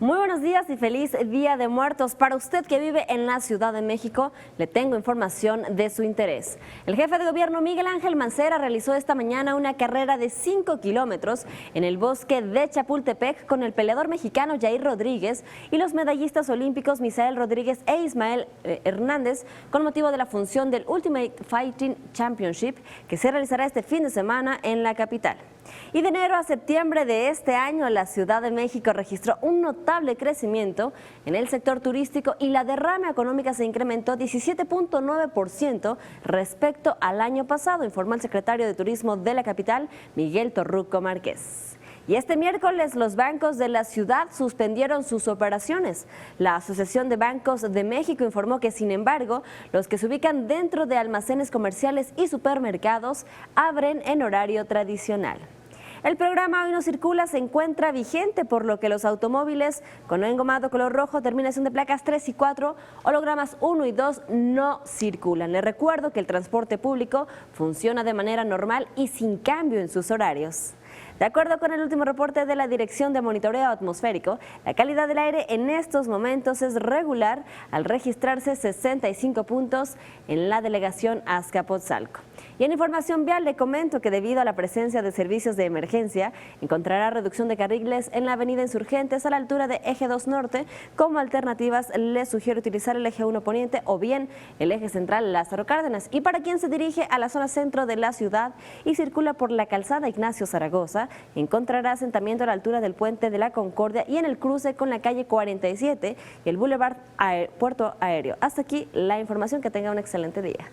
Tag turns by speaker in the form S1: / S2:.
S1: Muy buenos días y feliz Día de Muertos. Para usted que vive en la Ciudad de México, le tengo información de su interés. El jefe de gobierno Miguel Ángel Mancera realizó esta mañana una carrera de 5 kilómetros en el bosque de Chapultepec con el peleador mexicano Yair Rodríguez y los medallistas olímpicos Misael Rodríguez e Ismael Hernández con motivo de la función del Ultimate Fighting Championship que se realizará este fin de semana en la capital. Y de enero a septiembre de este año, la Ciudad de México registró un notable crecimiento en el sector turístico y la derrama económica se incrementó 17.9% respecto al año pasado, informó el secretario de Turismo de la capital, Miguel Torruco Márquez. Y este miércoles los bancos de la ciudad suspendieron sus operaciones. La Asociación de Bancos de México informó que, sin embargo, los que se ubican dentro de almacenes comerciales y supermercados abren en horario tradicional. El programa Hoy No Circula se encuentra vigente, por lo que los automóviles con engomado color rojo, terminación de placas 3 y 4, hologramas 1 y 2 no circulan. Les recuerdo que el transporte público funciona de manera normal y sin cambio en sus horarios. De acuerdo con el último reporte de la Dirección de Monitoreo Atmosférico, la calidad del aire en estos momentos es regular al registrarse 65 puntos en la delegación Azcapotzalco. Y en información vial le comento que debido a la presencia de servicios de emergencia, encontrará reducción de carriles en la avenida Insurgentes a la altura de Eje 2 Norte. Como alternativas le sugiero utilizar el Eje 1 Poniente o bien el Eje Central Lázaro Cárdenas. Y para quien se dirige a la zona centro de la ciudad y circula por la calzada Ignacio Zaragoza, encontrará asentamiento a la altura del Puente de la Concordia y en el cruce con la calle 47 y el Boulevard Puerto Aéreo. Hasta aquí la información, que tenga un excelente día.